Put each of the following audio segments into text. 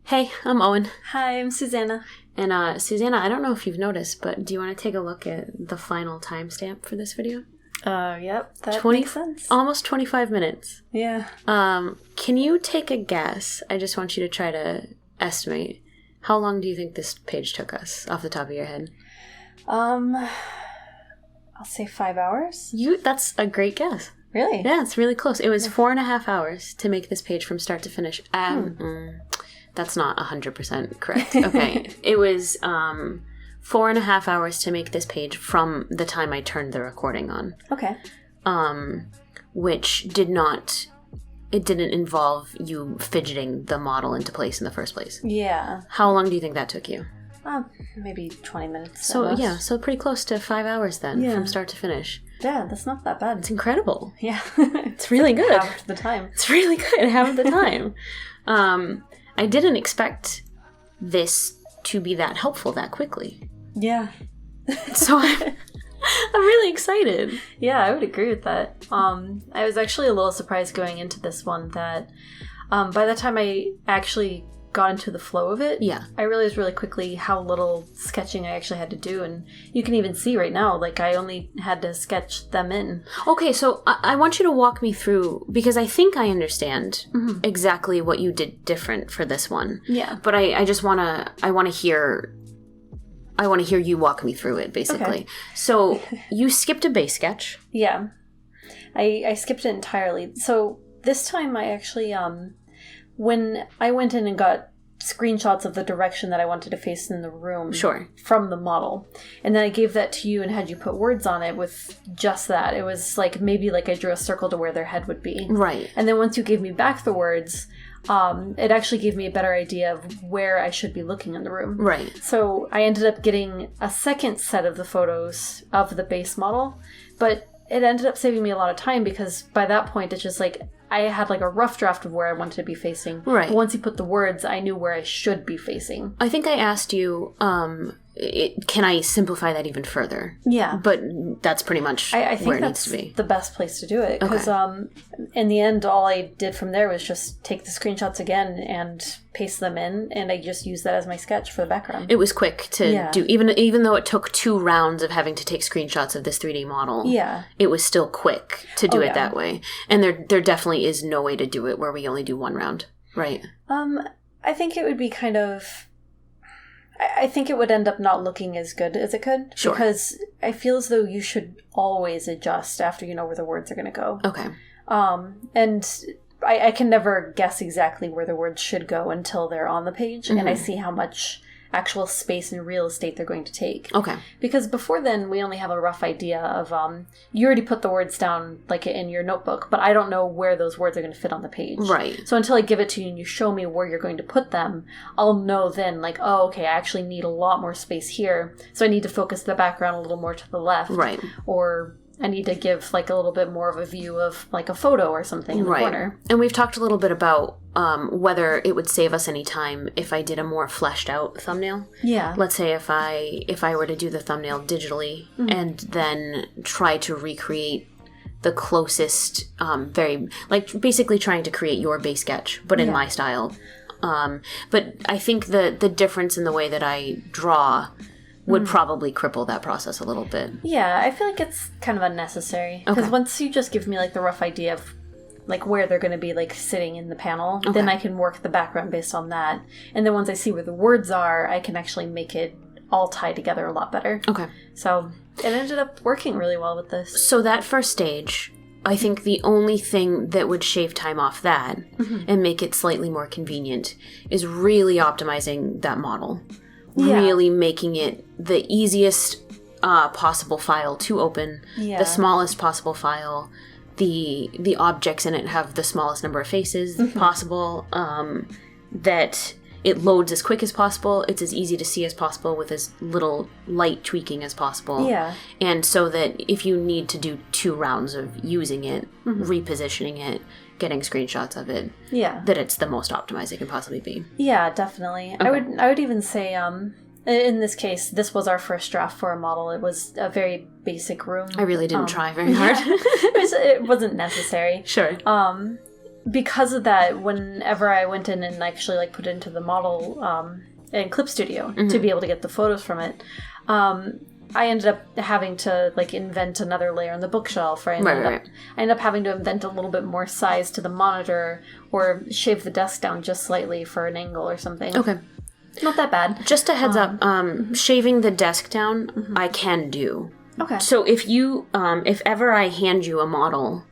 Hey, I'm Owen. Hi, I'm Susanna. And Susanna, I don't know if you've noticed, but do you want to take a look at the final timestamp for this video? Yep, that makes sense. Almost 25 minutes. Yeah. Can you take a guess? I just want you to try to estimate. How long do you think this page took us, off the top of your head? I'll say 5 hours. That's a great guess. Really? Yeah, it's really close. It was 4.5 hours to make this page from start to finish. That's not 100% correct. Okay. It was 4.5 hours to make this page from the time I turned the recording on. Okay. Which didn't involve you fidgeting the model into place in the first place. Yeah. How long do you think that took you? Maybe 20 minutes. So pretty close to 5 hours then, from start to finish. Yeah, that's not that bad. It's incredible. Yeah. It's really good. Half the time. It's really good, half the time. I didn't expect this to be that helpful that quickly. Yeah. So I'm really excited. Yeah, I would agree with that. I was actually a little surprised going into this one that by the time I actually got into the flow of it, I realized really quickly how little sketching I actually had to do. And you can even see right now, like, I only had to sketch them in. Okay, so I want you to walk me through, because I think I understand exactly what you did different for this one. Yeah. But I want to hear you walk me through it, basically. Okay. So you skipped a base sketch. Yeah. I skipped it entirely. So this time I actually, when I went in and got screenshots of the direction that I wanted to face in the room from the model, and then I gave that to you and had you put words on it with just that. It was like maybe like I drew a circle to where their head would be. Right. And then once you gave me back the words, it actually gave me a better idea of where I should be looking in the room. Right. So I ended up getting a second set of the photos of the base model, but it ended up saving me a lot of time because by that point it's just like I had like a rough draft of where I wanted to be facing. Right. But once you put the words, I knew where I should be facing. I think I asked you, can I simplify that even further? Yeah. But that's pretty much I think where it that's needs to be. The best place to do it. Because in the end, all I did from there was just take the screenshots again and paste them in, and I just used that as my sketch for the background. It was quick to do, even though it took 2 rounds of having to take screenshots of this 3D model. Yeah. It was still quick to do it that way. And there definitely is no way to do it where we only do 1 round, right? I think it would be kind of... I think it would end up not looking as good as it could. Sure. Because I feel as though you should always adjust after you know where the words are going to go. Okay. And I can never guess exactly where the words should go until they're on the page, and I see how much actual space and real estate they're going to take. Okay. Because before then, we only have a rough idea of, you already put the words down, like, in your notebook, but I don't know where those words are going to fit on the page. Right. So until I give it to you and you show me where you're going to put them, I'll know then, like, oh, okay, I actually need a lot more space here, so I need to focus the background a little more to the left. Right. Or I need to give, like, a little bit more of a view of, like, a photo or something in the corner. And we've talked a little bit about whether it would save us any time if I did a more fleshed out thumbnail. Yeah. Let's say if I were to do the thumbnail digitally and then try to recreate the closest, basically trying to create your base sketch, but in my style. But I think the difference in the way that I draw would probably cripple that process a little bit. Yeah, I feel like it's kind of unnecessary. Because once you just give me, like, the rough idea of, like, where they're going to be, like, sitting in the panel, then I can work the background based on that. And then once I see where the words are, I can actually make it all tie together a lot better. Okay. So it ended up working really well with this. So that first stage, I think the only thing that would shave time off that and make it slightly more convenient is really optimizing that model. Yeah. Really making it the easiest possible file to open, the smallest possible file, the objects in it have the smallest number of faces possible, that it loads as quick as possible, it's as easy to see as possible with as little light tweaking as possible. Yeah. And so that if you need to do 2 rounds of using it, repositioning it, getting screenshots of it, that it's the most optimized it can possibly be. Yeah, definitely. Okay. I would even say, in this case, this was our first draft for a model. It was a very basic room. I really didn't try very hard. It wasn't necessary. Sure. because of that, whenever I went in and actually like put it into the model in Clip Studio to be able to get the photos from it, I ended up having to like invent another layer on the bookshelf, or I ended up having to invent a little bit more size to the monitor, or shave the desk down just slightly for an angle or something. Okay. Not that bad. Just a heads up, shaving the desk down, I can do. Okay. So if ever I hand you a model,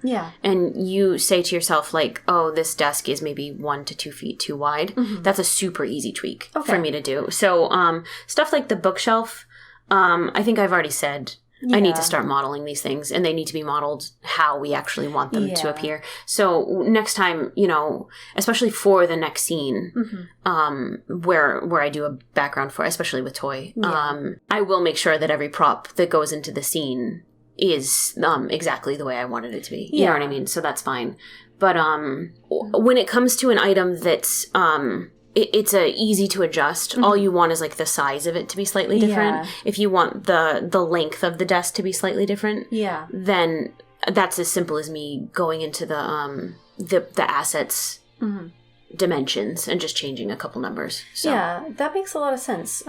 and you say to yourself like, oh, this desk is maybe 1 to 2 feet too wide, that's a super easy tweak for me to do. So stuff like the bookshelf, I think I've already said I need to start modeling these things, and they need to be modeled how we actually want them to appear. So next time, especially for the next scene, where I do a background for, especially with toy, I will make sure that every prop that goes into the scene is exactly the way I wanted it to be. You know what I mean? So that's fine. But when it comes to an item that's it's easy to adjust. All you want is like the size of it to be slightly different. If you want the length of the desk to be slightly different, then that's as simple as me going into the assets dimensions and just changing a couple numbers. So. Yeah, that makes a lot of sense.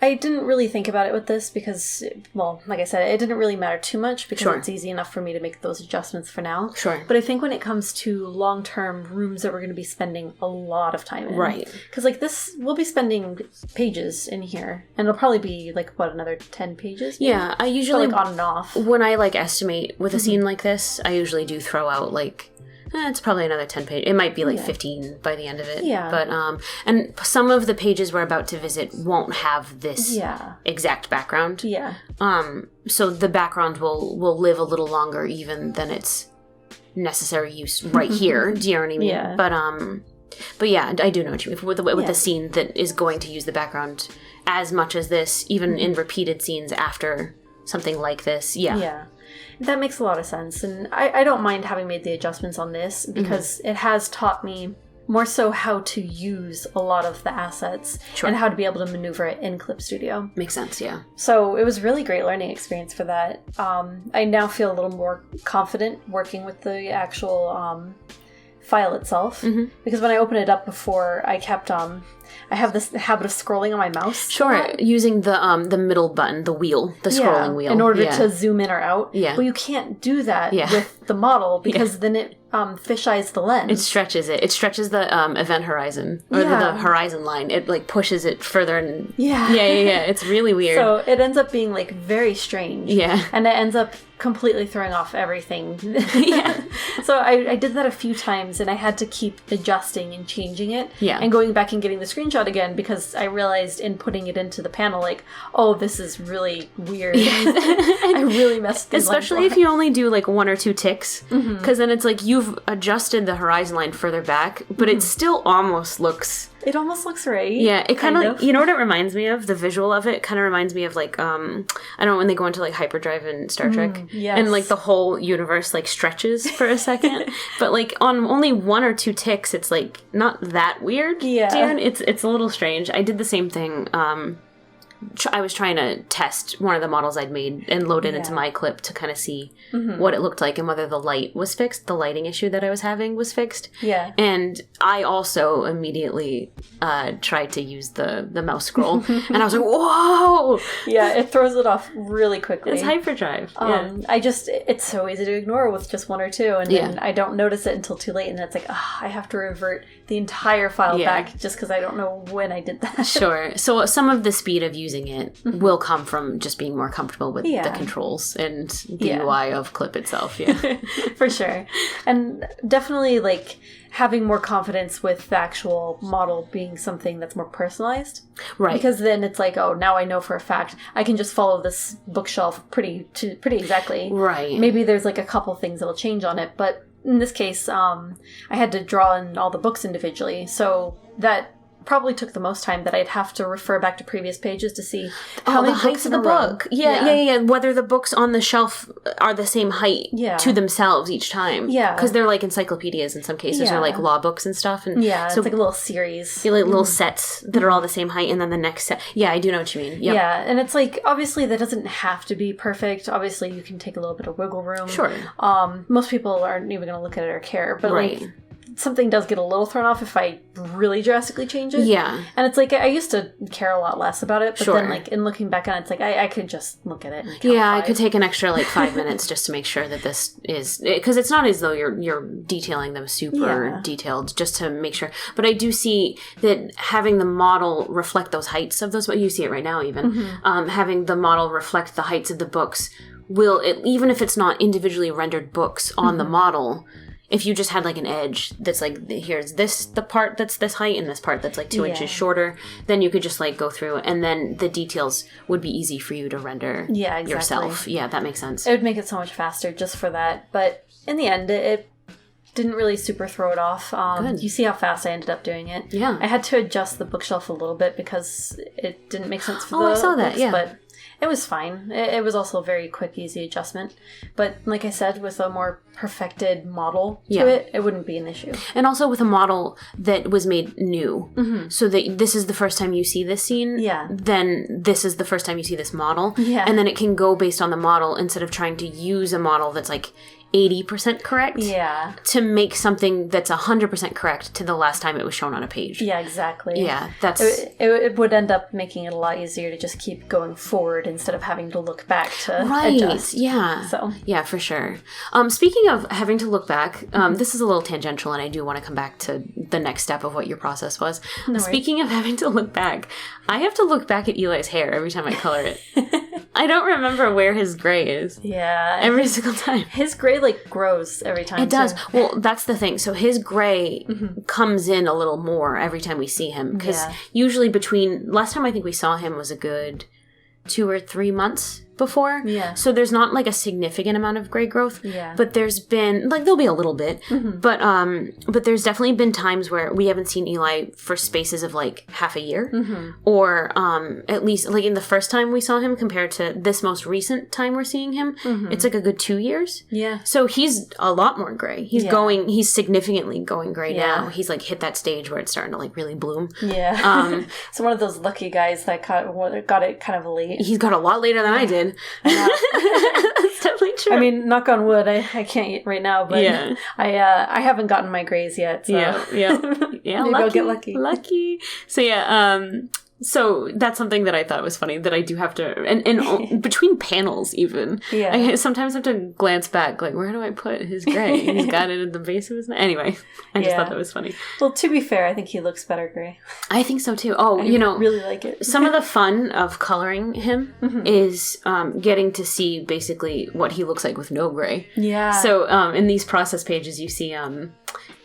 I didn't really think about it with this because, well, like I said, it didn't really matter too much because it's easy enough for me to make those adjustments for now. Sure. But I think when it comes to long-term rooms that we're going to be spending a lot of time in. Right. Because, like, we'll be spending pages in here. And it'll probably be, like, another 10 pages? Maybe? Yeah, I usually... like, on and off. When I, like, estimate with a scene like this, I usually do throw out, like... it's probably another 10 pages. It might be like 15 by the end of it. Yeah. But, and some of the pages we're about to visit won't have this exact background. Yeah. So the background will live a little longer even than its necessary use right here. Do you know what I mean? Yeah. But yeah, I do know what you mean. With the scene that is going to use the background as much as this, even in repeated scenes after something like this. Yeah. Yeah. That makes a lot of sense, and I don't mind having made the adjustments on this because it has taught me more so how to use a lot of the assets and how to be able to maneuver it in Clip Studio. Makes sense, yeah. So it was a really great learning experience for that. I now feel a little more confident working with the actual file itself because when I opened it up before, I kept... I have this habit of scrolling on my mouse. Sure, using the middle button, the scrolling wheel. In order to zoom in or out. Yeah. Well, you can't do that with the model because then it fisheyes the lens. It stretches it. It stretches the event horizon, or the horizon line. It, like, pushes it further and... Yeah. It's really weird. So it ends up being, like, very strange. Yeah. And it ends up completely throwing off everything. So I did that a few times, and I had to keep adjusting and changing it. Yeah. And going back and getting the screenshot again because I realized in putting it into the panel, like, oh, this is really weird. I really messed these especially if you only do like 1 or 2 ticks, because then it's like you've adjusted the horizon line further back, but it still almost looks... It almost looks right. Yeah, it kind of... You know what it reminds me of? The visual of it kind of reminds me of, like, I don't know, when they go into, like, hyperdrive in Star Trek. Yes. And, like, the whole universe, like, stretches for a second. But, like, on only 1 or 2 ticks, it's, like, not that weird. Yeah. Dude. It's a little strange. I did the same thing. I was trying to test one of the models I'd made and load it into my clip to kind of see what it looked like and whether the light was fixed. The lighting issue that I was having was fixed. Yeah. And I also immediately tried to use the mouse scroll. And I was like, whoa! Yeah, it throws it off really quickly. It's hyperdrive. It's so easy to ignore with just 1 or 2. And then I don't notice it until too late. And it's like, I have to revert the entire file back just because I don't know when I did that. Sure. So some of the speed of using it will come from just being more comfortable with the controls and the UI of Clip itself. Yeah. For sure. And definitely, like, having more confidence with the actual model being something that's more personalized. Right. Because then it's like, oh, now I know for a fact I can just follow this bookshelf pretty exactly. Right. Maybe there's, like, a couple things that'll change on it, but in this case, I had to draw in all the books individually, so that probably took the most time, that I'd have to refer back to previous pages to see how many the heights of the book. Yeah. Whether the books on the shelf are the same height to themselves each time. Yeah. Because they're like encyclopedias in some cases, or like law books and stuff. And so it's like a little series. Like little sets that are all the same height, and then the next set. Yeah, I do know what you mean. Yep. Yeah, and it's like, obviously that doesn't have to be perfect. Obviously you can take a little bit of wiggle room. Sure. Most people aren't even going to look at it or care, but like, something does get a little thrown off if I really drastically change it. Yeah. And it's like, I used to care a lot less about it, but then like in looking back on it, it's like, I could just look at it and count 5. I could take an extra like 5 minutes just to make sure that this is, because it's not as though you're detailing them super detailed, just to make sure. But I do see that having the model reflect those heights of those, you see it right now even, having the model reflect the heights of the books will, even if it's not individually rendered books on the model, if you just had like an edge that's like, here's the part that's this height and this part that's like 2 inches shorter, then you could just like go through and then the details would be easy for you to render yourself. Yeah, that makes sense. It would make it so much faster just for that. But in the end, it didn't really super throw it off. You see how fast I ended up doing it. Yeah. I had to adjust the bookshelf a little bit because it didn't make sense for the I saw that, books, but it was fine. It was also a very quick, easy adjustment. But like I said, with a more perfected model to it, it wouldn't be an issue. And also with a model that was made new. So that this is the first time you see this scene, then this is the first time you see this model. Yeah. And then it can go based on the model instead of trying to use a model that's like 80% correct to make something that's 100% correct to the last time it was shown on a page. Yeah, exactly. Yeah, that's... It would end up making it a lot easier to just keep going forward instead of having to look back to adjust. Yeah. So. Yeah, for sure. Speaking of having to look back, this is a little tangential and I do want to come back to the next step of what your process was. No Speaking of having to look back, I have to look back at Eli's hair every time I color it. I don't remember where his gray is. Yeah. Every single time. His gray, like, grows every time. It does. Well, that's the thing. So his gray comes in a little more every time we see him. Because usually last time I think we saw him was a good 2 or 3 months before. Yeah. So there's not like a significant amount of gray growth. Yeah. But there's been, like, there'll be a little bit. But there's definitely been times where we haven't seen Eli for spaces of like half a year. Or at least like in the first time we saw him compared to this most recent time we're seeing him, it's like a good 2 years. Yeah. So he's a lot more gray. He's significantly going gray now. He's like hit that stage where it's starting to like really bloom. Yeah. So one of those lucky guys that got it kind of late. He's got a lot later than I did. That's definitely true. I mean, knock on wood, I can't right now, but I haven't gotten my grays yet. So. Yeah. Maybe I'll get lucky. Lucky. So so that's something that I thought was funny that I do have to, and between panels even, I sometimes have to glance back, like, where do I put his gray? He's got it at the base of his neck. Anyway, I just thought that was funny. Well, to be fair, I think he looks better gray. I think so too. Oh, I really like it. Some of the fun of coloring him is getting to see basically what he looks like with no gray. Yeah. So in these process pages, you see,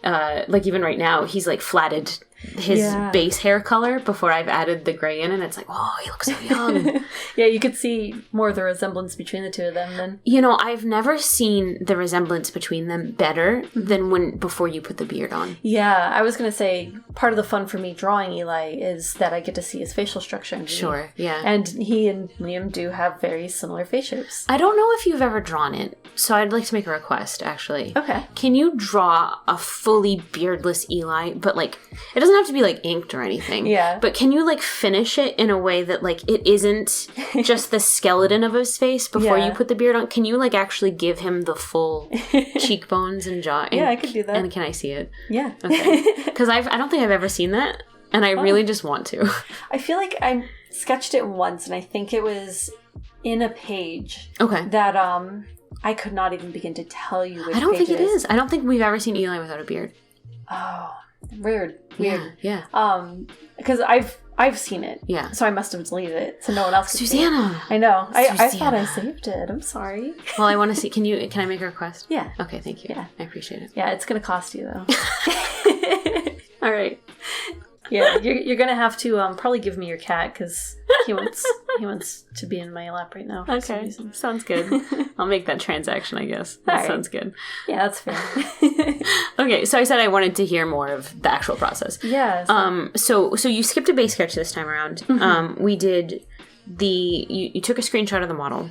like even right now, he's like flatted his base hair color before I've added the gray in, and it's like, oh, he looks so young. Yeah, you could see more of the resemblance between the two of them then. I've never seen the resemblance between them better than before you put the beard on. Yeah, I was going to say, part of the fun for me drawing Eli is that I get to see his facial structure. Sure, yeah. And he and Liam do have very similar face shapes. I don't know if you've ever drawn it, so I'd like to make a request, actually. Okay. Can you draw a fully beardless Eli, but like, it doesn't have to be like inked or anything. Yeah. But can you like finish it in a way that like it isn't just the skeleton of his face before you put the beard on? Can you like actually give him the full cheekbones and jaw? Yeah, I could do that. And can I see it? Yeah. Okay. Because I don't think I've ever seen that, and I really just want to. I feel like I sketched it once, and I think it was in a page. Okay. That I could not even begin to tell you which I don't think page it is. I don't think we've ever seen Eli without a beard. Oh, weird. Yeah. Because I've seen it. Yeah. So I must have deleted it so no one else could see it. SUZANA! I know. I thought I saved it. I'm sorry. Well, I want to see. Can I make a request? Yeah. Okay, thank you. Yeah. I appreciate it. Yeah, it's going to cost you, though. All right. Yeah, you're going to have to probably give me your cat because he wants to be in my lap right now. Okay. Sounds good. I'll make that transaction, I guess. That sounds good. Yeah, that's fair. Okay, so I said I wanted to hear more of the actual process. Yeah. So you skipped a base sketch this time around. We did you took a screenshot of the model.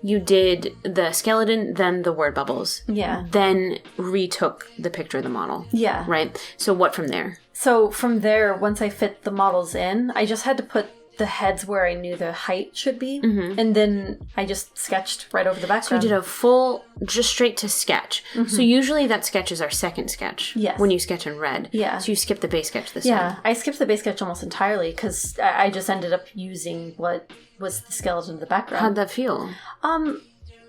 You did the skeleton, then the word bubbles. Yeah. Then retook the picture of the model. Yeah. Right? So what from there? So from there, once I fit the models in, I just had to put the heads where I knew the height should be. And then I just sketched right over the background. So you did a full, just straight to sketch. So usually that sketch is our second sketch. Yes. When you sketch in red. Yeah. So you skip the base sketch this time. Yeah, I skipped the base sketch almost entirely because I just ended up using what was the skeleton of the background. How'd that feel?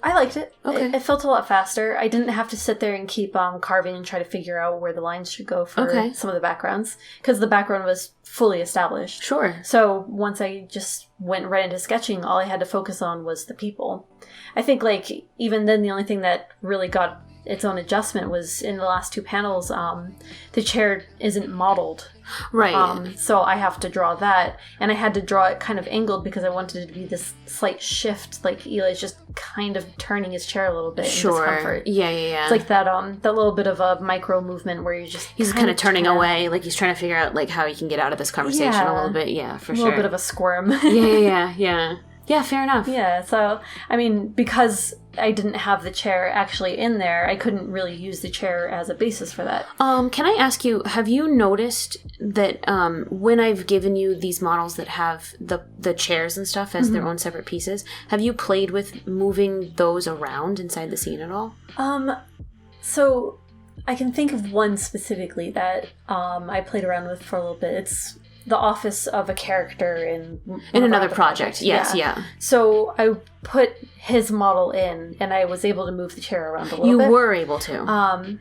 I liked it. Okay. It felt a lot faster. I didn't have to sit there and keep carving and try to figure out where the lines should go for some of the backgrounds because the background was fully established. Sure. So once I just went right into sketching, all I had to focus on was the people. I think, like, even then, the only thing that really got its own adjustment was in the last two panels, the chair isn't modeled. Right. So I have to draw that, and I had to draw it kind of angled because I wanted it to be this slight shift, like Eli's just kind of turning his chair a little bit in discomfort. Yeah. It's like that little bit of a micro movement where you just he's kind of turning away, like he's trying to figure out like how he can get out of this conversation a little bit. Yeah, for sure. A little bit of a squirm. Yeah. Yeah, fair enough. Yeah, so, I mean, because I didn't have the chair actually in there, I couldn't really use the chair as a basis for that. Can I ask you, have you noticed that when I've given you these models that have the chairs and stuff as their own separate pieces, have you played with moving those around inside the scene at all? So I can think of one specifically that I played around with for a little bit. It's the office of a character in another project. Yes, yeah. So I put his model in, and I was able to move the chair around a little bit. You were able to.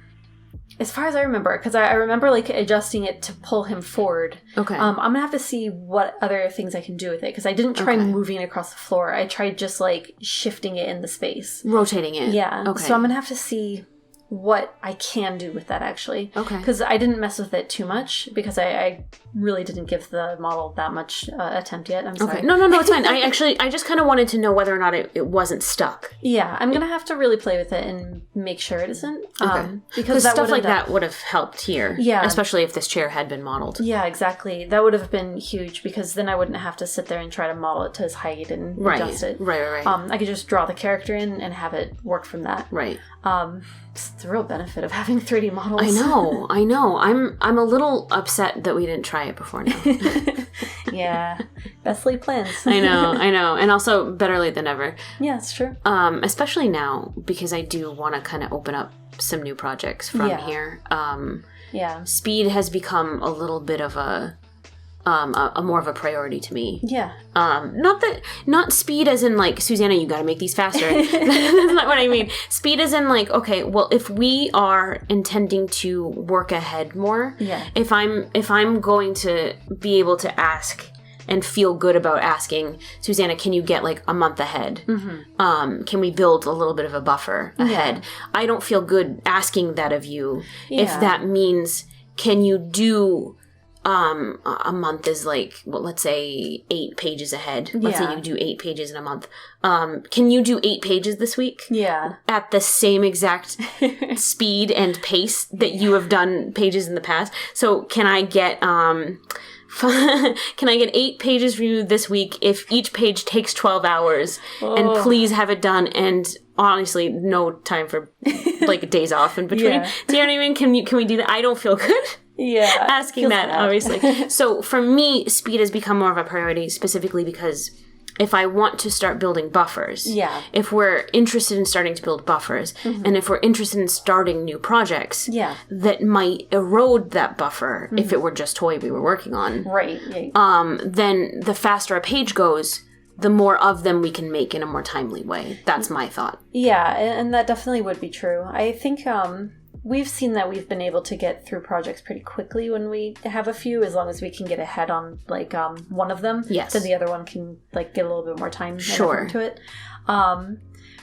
As far as I remember, because I remember like adjusting it to pull him forward. Okay. I'm gonna have to see what other things I can do with it, because I didn't try moving it across the floor. I tried just like shifting it in the space, rotating it. Yeah. Okay. So I'm gonna have to see what I can do with that, actually. Okay. Because I didn't mess with it too much, because I really didn't give the model that much attempt yet. I'm sorry. Okay. No, it's fine. I just kind of wanted to know whether or not it wasn't stuck. Yeah, I'm going to have to really play with it and make sure it isn't. Okay. Because stuff like that would have helped here. Yeah. Especially if this chair had been modeled. Yeah, exactly. That would have been huge, because then I wouldn't have to sit there and try to model it to his height and adjust it. Right. I could just draw the character in and have it work from that. Right. It's the real benefit of having 3D models. I know. I'm a little upset that we didn't try it before now. Yeah. Best laid plans. I know. And also, better late than never. Yeah, it's true. Especially now, because I do want to kind of open up some new projects from here. Speed has become a little bit of a more of a priority to me. Yeah. Not speed as in like, SUZANA, you gotta make these faster. That's not what I mean. Speed as in like, okay, well, if we are intending to work ahead more, if I'm going to be able to ask and feel good about asking, SUZANA, can you get like a month ahead? Can we build a little bit of a buffer ahead? I don't feel good asking that of you if that means, can you do a month is like, well, let's say 8 pages ahead. Let's say you do 8 pages in a month. Can you do 8 pages this week? Yeah. At the same exact speed and pace that you have done pages in the past? So can I get, can I get 8 pages for you this week if each page takes 12 hours? And please have it done, and honestly, no time for like days off in between. Do you know what I mean? Can we do that? I don't feel good. Yeah. Asking that, obviously. So for me, speed has become more of a priority, specifically because if I want to start building buffers, if we're interested in starting to build buffers, and if we're interested in starting new projects that might erode that buffer if it were just toy we were working on, then the faster a page goes, the more of them we can make in a more timely way. That's my thought. Yeah, and that definitely would be true. I think we've seen that we've been able to get through projects pretty quickly when we have a few, as long as we can get ahead on like one of them. Yes. Then the other one can like get a little bit more time to it.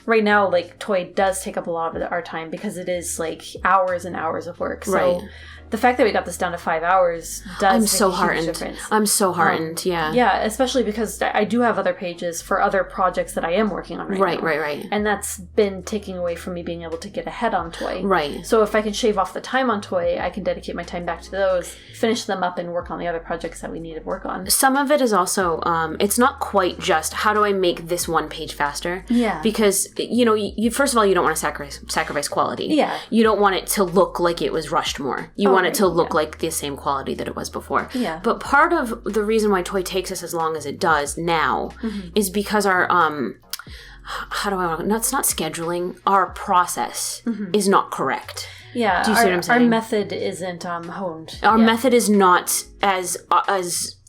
Right now, like, toy does take up a lot of our time because it is like hours and hours of work. So the fact that we got this down to 5 hours does make a huge difference. I'm so heartened, Yeah, especially because I do have other pages for other projects that I am working on right now. Right. And that's been taking away from me being able to get ahead on toy. Right. So if I can shave off the time on toy, I can dedicate my time back to those, finish them up, and work on the other projects that we need to work on. Some of it is also, it's not quite just, how do I make this one page faster? Yeah. Because because, you first of all, you don't want to sacrifice quality. Yeah. You don't want it to look like it was rushed more. You want it to look like the same quality that it was before. Yeah. But part of the reason why toy takes us as long as it does now is because our, it's not scheduling, our process is not fine-tuned. Yeah. Do you see what I'm saying? Our method isn't honed. Our method is not as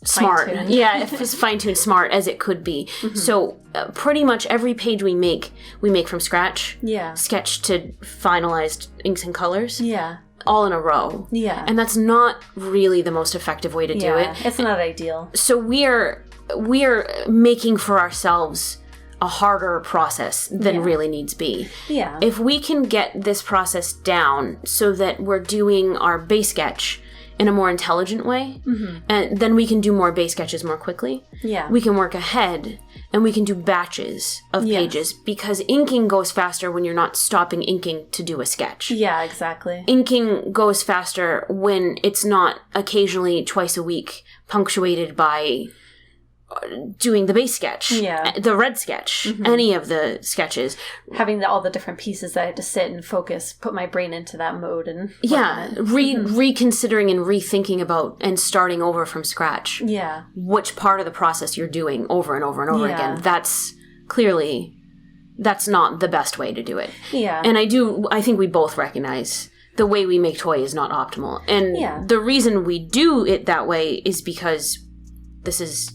smart. Fine-tuned. As fine-tuned smart as it could be. So pretty much every page we make from scratch. Yeah. Sketch to finalized inks and colors. Yeah. All in a row. Yeah. And that's not really the most effective way to do it. It's not ideal. So we are making for ourselves a harder process than really needs be. Yeah. If we can get this process down so that we're doing our base sketch in a more intelligent way, and then we can do more base sketches more quickly. Yeah. We can work ahead, and we can do batches of pages, because inking goes faster when you're not stopping inking to do a sketch. Yeah, exactly. Inking goes faster when it's not occasionally twice a week punctuated by doing the base sketch, the red sketch, any of the sketches. Having all the different pieces that I had to sit and focus, put my brain into that mode and reconsidering and rethinking about and starting over from scratch. Yeah. Which part of the process you're doing over and over and over again. That's not the best way to do it. Yeah. And I think we both recognize the way we make toy is not optimal. And the reason we do it that way is because this is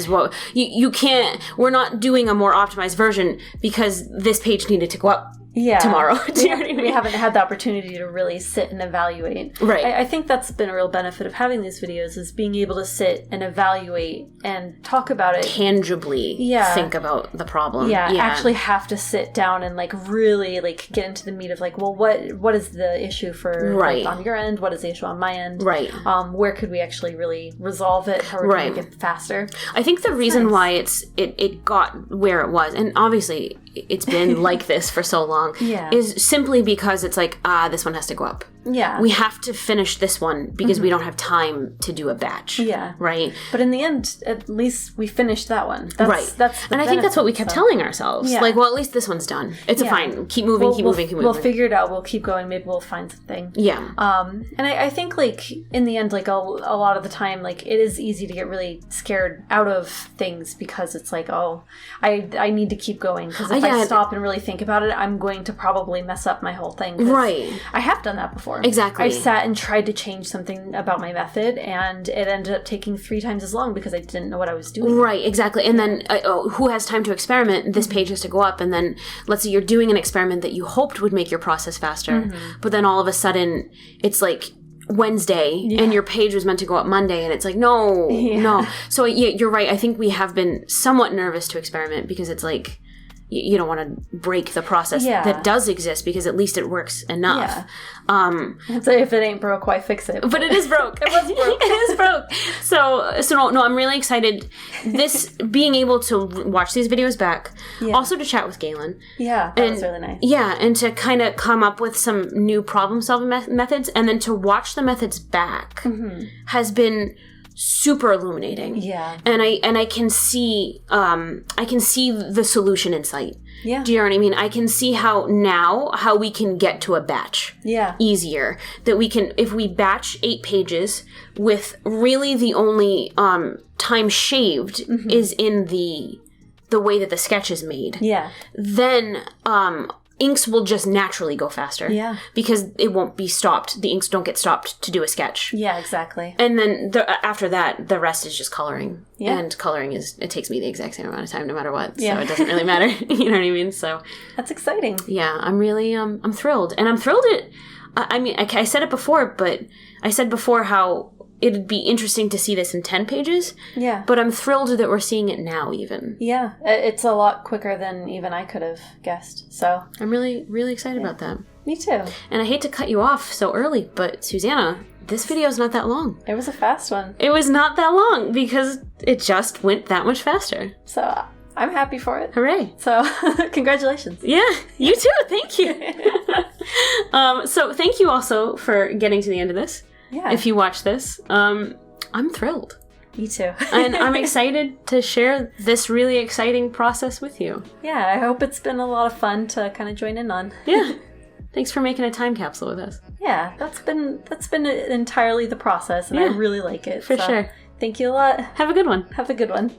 what you can't. We're not doing a more optimized version because this page needed to go up tomorrow. Do you know what I mean? We haven't had the opportunity to really sit and evaluate. Right. I think that's been a real benefit of having these videos, is being able to sit and evaluate and talk about it. Tangibly think about the problem. Actually have to sit down and really get into the meat of what is the issue for on your end? What is the issue on my end? Right. Where could we actually really resolve it? How we can make it faster? I think the reason why it got where it was, and obviously it's been like this for so long, is simply because it's this one has to go up. Yeah. We have to finish this one because we don't have time to do a batch. Yeah. Right? But in the end, at least we finished that one. That's and I think that's what we kept telling ourselves. Yeah. At least this one's done. It's fine. Keep moving, keep moving. We'll figure it out. We'll keep going. Maybe we'll find something. Yeah. And I think, in the end, a lot of the time, it is easy to get really scared out of things because it's I need to keep going. Because if I stop and really think about it, I'm going to probably mess up my whole thing. Right. I have done that before. Exactly. I sat and tried to change something about my method, and it ended up taking 3 times as long because I didn't know what I was doing. Right, exactly. And then, who has time to experiment? This page has to go up, and then, let's say you're doing an experiment that you hoped would make your process faster, but then all of a sudden, it's Wednesday, and your page was meant to go up Monday, and it's no. So, you're right. I think we have been somewhat nervous to experiment because it's you don't want to break the process that does exist because at least it works enough. So if it ain't broke, why fix it? But it is broke. It was broke. It is broke. So no, I'm really excited. This being able to watch these videos back, also to chat with Galen. Yeah, that was really nice. Yeah, and to kind of come up with some new problem-solving methods, and then to watch the methods back has been super illuminating. Yeah. And I can see the solution in sight. Yeah. Do you know what I mean? I can see how we can get to a batch. Yeah. Easier. That we can, if we batch 8 pages with really the only time shaved is in the way that the sketch is made. Yeah. Then inks will just naturally go faster. Yeah. Because it won't be stopped. The inks don't get stopped to do a sketch. Yeah, exactly. And then after that, the rest is just coloring. Yeah. And coloring it takes me the exact same amount of time no matter what. So it doesn't really matter. You know what I mean? So. That's exciting. Yeah, I'm really, I'm thrilled. And I'm thrilled I said it before, but I said before how it'd be interesting to see this in 10 pages. Yeah. But I'm thrilled that we're seeing it now even. Yeah. It's a lot quicker than even I could have guessed. So I'm really, really excited about that. Me too. And I hate to cut you off so early, but SUZANA, this video is not that long. It was a fast one. It was not that long because it just went that much faster. So I'm happy for it. Hooray. So congratulations. Yeah, you too. Thank you. So thank you also for getting to the end of this. Yeah. If you watch this, I'm thrilled. Me too. And I'm excited to share this really exciting process with you. Yeah, I hope it's been a lot of fun to kind of join in on. Yeah. Thanks for making a time capsule with us. Yeah, that's been entirely the process, and I really like it. For sure. Thank you a lot. Have a good one. Have a good one.